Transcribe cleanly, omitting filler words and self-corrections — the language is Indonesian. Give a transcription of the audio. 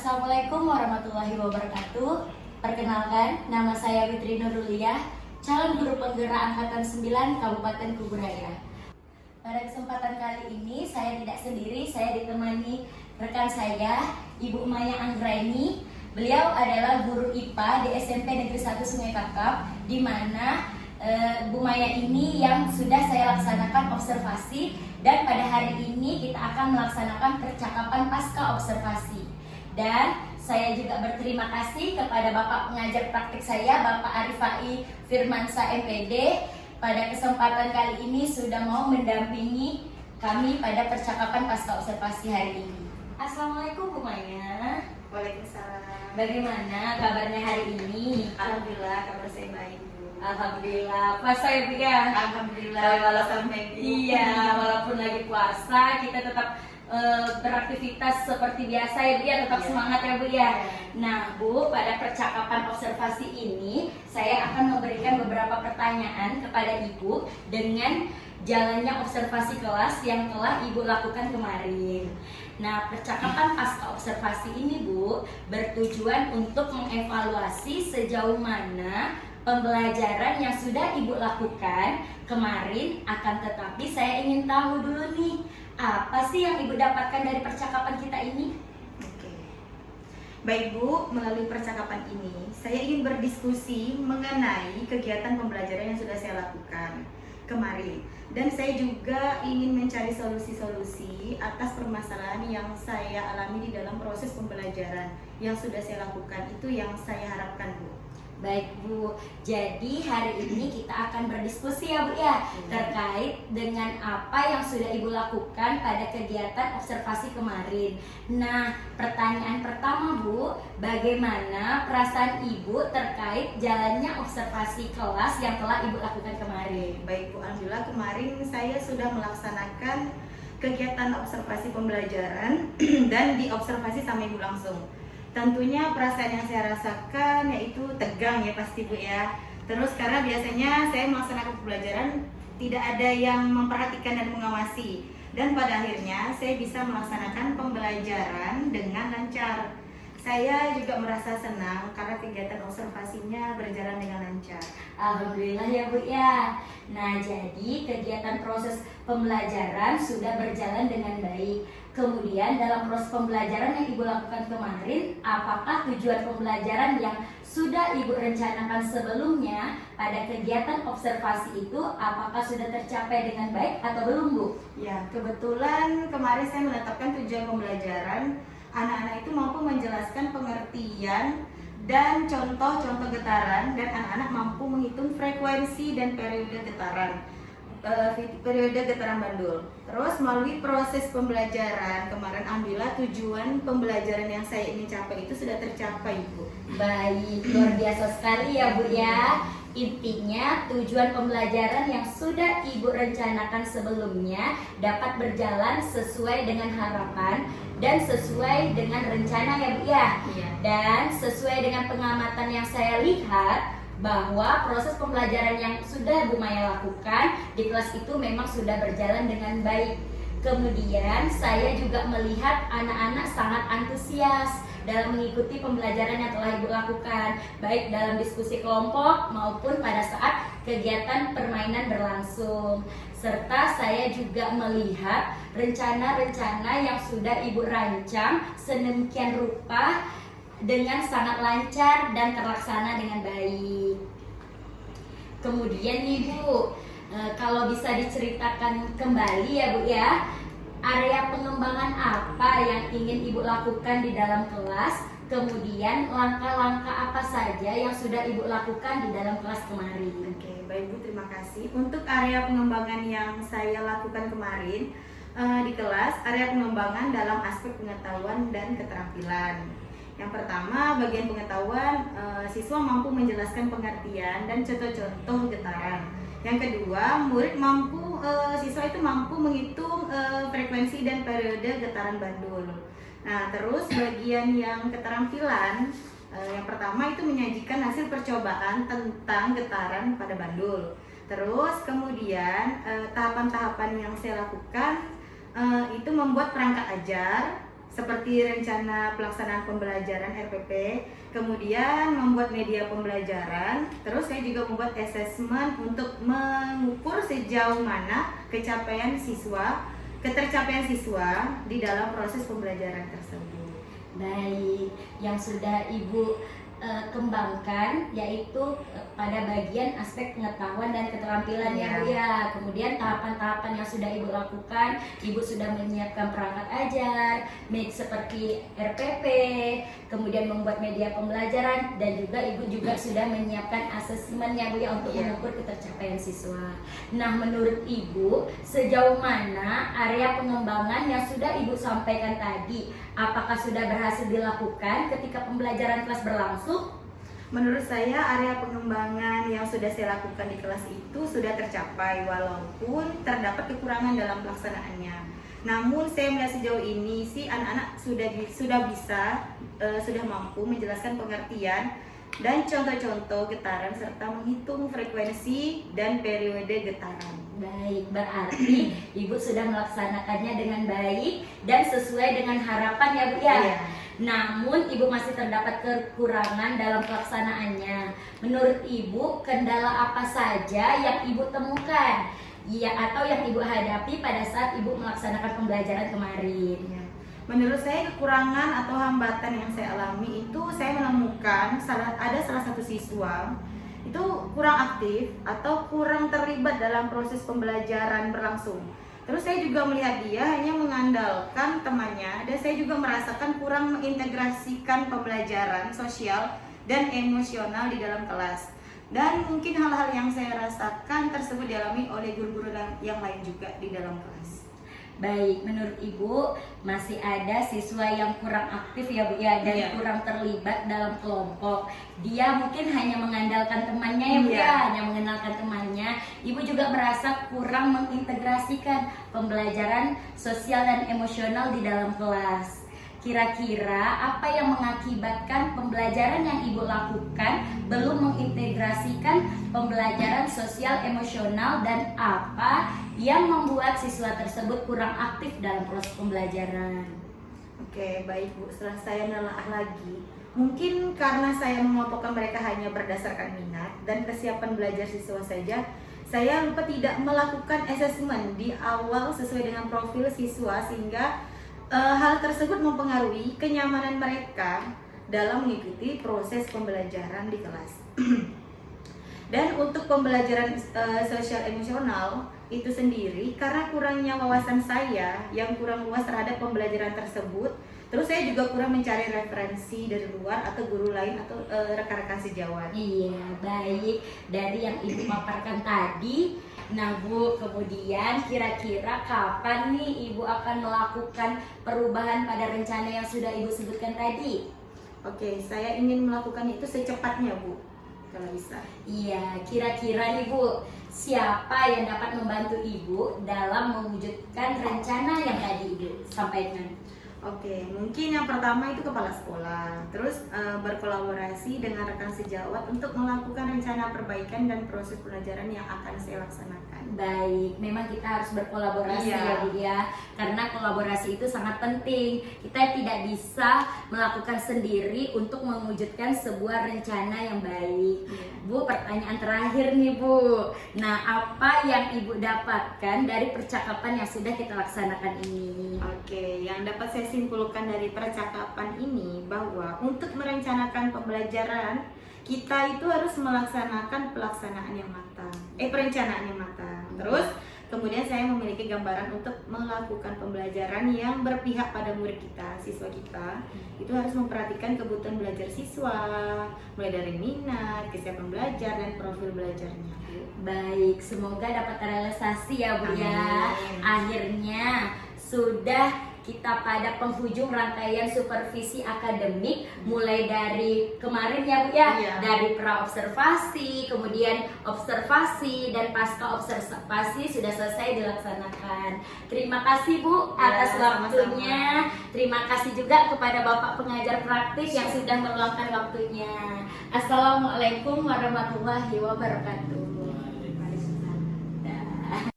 Assalamualaikum warahmatullahi wabarakatuh. Perkenalkan, nama saya Witri Nuruliyah, calon guru penggerak Angkatan 9 Kabupaten Kuburaya. Pada kesempatan kali ini saya tidak sendiri, saya ditemani rekan saya, Ibu Maya Anggraini. Beliau adalah guru IPA di SMP Negeri 1 Sungai Kakap, di mana Bu Maya ini yang sudah saya laksanakan observasi, dan pada hari ini kita akan melaksanakan percakapan pasca observasi. Dan saya juga berterima kasih kepada Bapak pengajar praktik saya, Bapak Arifai Firmansa MPD, pada kesempatan kali ini sudah mau mendampingi kami pada percakapan pasca observasi hari ini. Assalamualaikum Bu Maya. Waalaikumsalam. Bagaimana kabarnya hari ini? Alhamdulillah, kabar saya baik, Bu. Alhamdulillah, puasa ya Bu ya? Alhamdulillah, Walaupun Bu. iya, walaupun lagi puasa, kita tetap beraktivitas seperti biasa ya Bu ya, tetap Iya. semangat ya Bu ya. Nah Bu, pada percakapan observasi ini saya akan memberikan beberapa pertanyaan kepada Ibu dengan jalannya observasi kelas yang telah Ibu lakukan kemarin. Nah, percakapan pasca observasi ini Bu bertujuan untuk mengevaluasi sejauh mana pembelajaran yang sudah Ibu lakukan kemarin. Akan tetapi saya ingin tahu dulu nih, apa sih yang Ibu dapatkan dari percakapan kita ini? Oke. Baik Bu, melalui percakapan ini saya ingin berdiskusi mengenai kegiatan pembelajaran yang sudah saya lakukan kemarin. Dan saya juga ingin mencari solusi-solusi atas permasalahan yang saya alami di dalam proses pembelajaran yang sudah saya lakukan. Itu yang saya harapkan, Bu. Baik Bu, jadi hari ini kita akan berdiskusi ya Bu ya, terkait dengan apa yang sudah Ibu lakukan pada kegiatan observasi kemarin. Nah, pertanyaan pertama Bu, bagaimana perasaan Ibu terkait jalannya observasi kelas yang telah Ibu lakukan kemarin? Baik Bu, alhamdulillah kemarin saya sudah melaksanakan kegiatan observasi pembelajaran dan diobservasi sama Ibu langsung. Tentunya perasaan yang saya rasakan yaitu tegang ya pasti Bu ya. Terus karena biasanya saya melaksanakan pembelajaran tidak ada yang memperhatikan dan mengawasi. Dan pada akhirnya saya bisa melaksanakan pembelajaran dengan lancar. Saya juga merasa senang karena kegiatan observasinya berjalan dengan lancar. Alhamdulillah ya Bu ya. Nah, jadi kegiatan proses pembelajaran sudah berjalan dengan baik. Kemudian dalam proses pembelajaran yang Ibu lakukan kemarin, apakah tujuan pembelajaran yang sudah Ibu rencanakan sebelumnya pada kegiatan observasi itu apakah sudah tercapai dengan baik atau belum Bu? Ya, kebetulan kemarin saya menetapkan tujuan pembelajaran anak-anak itu mampu menjelaskan pengertian dan contoh-contoh getaran, dan anak-anak mampu menghitung frekuensi dan periode getaran bandul. Terus melalui proses pembelajaran kemarin, alhamdulillah tujuan pembelajaran yang saya ingin capai itu sudah tercapai Bu. Baik, luar biasa sekali ya Bu ya. Intinya tujuan pembelajaran yang sudah Ibu rencanakan sebelumnya dapat berjalan sesuai dengan harapan dan sesuai dengan rencana ya Bu ya. Iya. Dan sesuai dengan pengamatan yang saya lihat, bahwa proses pembelajaran yang sudah Bu Maya lakukan di kelas itu memang sudah berjalan dengan baik. Kemudian saya juga melihat anak-anak sangat antusias dalam mengikuti pembelajaran yang telah Ibu lakukan, baik dalam diskusi kelompok maupun pada saat kegiatan permainan berlangsung. Serta saya juga melihat rencana-rencana yang sudah Ibu rancang sedemikian rupa dengan sangat lancar dan terlaksana dengan baik. Kemudian nih Bu, kalau bisa diceritakan kembali ya Bu ya, area pengembangan apa yang ingin Ibu lakukan di dalam kelas, kemudian langkah-langkah apa saja yang sudah Ibu lakukan di dalam kelas kemarin. Oke, baik Bu, terima kasih. Untuk area pengembangan yang saya lakukan kemarin di kelas, area pengembangan dalam aspek pengetahuan dan keterampilan. Yang pertama, bagian pengetahuan, siswa mampu menjelaskan pengertian dan contoh-contoh getaran. Yang kedua, siswa itu mampu menghitung frekuensi dan periode getaran bandul. Nah, terus bagian yang keterampilan, yang pertama itu menyajikan hasil percobaan tentang getaran pada bandul. Terus kemudian tahapan-tahapan yang saya lakukan itu membuat perangkat ajar seperti rencana pelaksanaan pembelajaran RPP, kemudian membuat media pembelajaran, terus saya juga membuat asesmen untuk mengukur sejauh mana ketercapaian siswa di dalam proses pembelajaran tersebut. Baik, yang sudah Ibu kembangkan yaitu pada bagian aspek pengetahuan dan keterampilan ya Bu ya. Kemudian tahapan-tahapan yang sudah Ibu lakukan, Ibu sudah menyiapkan perangkat ajar, seperti RPP, kemudian membuat media pembelajaran, dan juga Ibu juga sudah menyiapkan asesmen ya Bu ya untuk mengukur ketercapaian siswa. Nah, menurut Ibu sejauh mana area pengembangan yang sudah Ibu sampaikan tadi? Apakah sudah berhasil dilakukan ketika pembelajaran kelas berlangsung? Menurut saya area pengembangan yang sudah saya lakukan di kelas itu sudah tercapai walaupun terdapat kekurangan dalam pelaksanaannya. Namun saya melihat sejauh ini sih anak-anak sudah mampu menjelaskan pengertian dan contoh-contoh getaran serta menghitung frekuensi dan periode getaran. Baik, berarti Ibu sudah melaksanakannya dengan baik dan sesuai dengan harapan ya Bu ya. Iya. Namun Ibu masih terdapat kekurangan dalam pelaksanaannya. Menurut Ibu, kendala apa saja yang Ibu temukan? Ya, atau yang Ibu hadapi pada saat Ibu melaksanakan pembelajaran kemarin? Ya. Menurut saya kekurangan atau hambatan yang saya alami itu saya menemukan ada salah satu siswa itu kurang aktif atau kurang terlibat dalam proses pembelajaran berlangsung. Terus saya juga melihat dia hanya mengandalkan temannya, dan saya juga merasakan kurang mengintegrasikan pembelajaran sosial dan emosional di dalam kelas. Dan mungkin hal-hal yang saya rasakan tersebut dialami oleh guru-guru yang lain juga di dalam kelas. Baik, menurut Ibu masih ada siswa yang kurang aktif ya Bu ya, dan kurang terlibat dalam kelompok. Dia mungkin hanya mengandalkan temannya ya Bu ya, hanya mengenalkan temannya. Ibu juga merasa kurang mengintegrasikan pembelajaran sosial dan emosional di dalam kelas. Kira-kira apa yang mengakibatkan pembelajaran yang Ibu lakukan belum mengintegrasikan pembelajaran sosial emosional, dan apa yang membuat siswa tersebut kurang aktif dalam proses pembelajaran? Oke, baik Bu. Setelah saya menelaah lagi, mungkin karena saya mengelompokkan mereka hanya berdasarkan minat dan kesiapan belajar siswa saja, saya lupa tidak melakukan asesmen di awal sesuai dengan profil siswa, sehingga hal tersebut mempengaruhi kenyamanan mereka dalam mengikuti proses pembelajaran di kelas. Dan untuk pembelajaran sosial emosional itu sendiri, karena kurangnya wawasan saya yang kurang luas terhadap pembelajaran tersebut, terus saya juga kurang mencari referensi dari luar atau guru lain atau rekan-rekan sejawat. Iya, baik. Dari yang Ibu paparkan tadi, nah Bu, kemudian kira-kira kapan nih Ibu akan melakukan perubahan pada rencana yang sudah Ibu sebutkan tadi? Oke, saya ingin melakukan itu secepatnya Bu, kalau bisa. Iya, kira-kira nih Bu, siapa yang dapat membantu Ibu dalam mewujudkan rencana yang tadi Ibu sampaikan? Oke, mungkin yang pertama itu kepala sekolah, terus berkolaborasi dengan rekan sejawat untuk melakukan rencana perbaikan dan proses pelajaran yang akan saya laksanakan. Baik, memang kita harus berkolaborasi ya Bu ya, karena kolaborasi itu sangat penting. Kita tidak bisa melakukan sendiri untuk mewujudkan sebuah rencana yang baik. Bu, pertanyaan terakhir nih Bu. Nah, apa yang Ibu dapatkan dari percakapan yang sudah kita laksanakan ini? Oke, yang dapat saya simpulkan dari percakapan ini bahwa untuk merencanakan pembelajaran, kita itu harus melaksanakan perencanaan yang matang. Terus kemudian saya memiliki gambaran untuk melakukan pembelajaran yang berpihak pada murid kita, siswa kita. Itu harus memperhatikan kebutuhan belajar siswa, mulai dari minat, kesiapan belajar, dan profil belajarnya. Baik, semoga dapat terrealisasi ya Bu ya. Amin. Akhirnya sudah kita pada penghujung rangkaian supervisi akademik, mulai dari kemarin ya Bu ya, dari pra-observasi, kemudian observasi, dan pasca observasi sudah selesai dilaksanakan. Terima kasih Bu atas waktunya. Terima kasih juga kepada Bapak pengajar praktik yang sudah meluangkan waktunya. Assalamualaikum warahmatullahi wabarakatuh.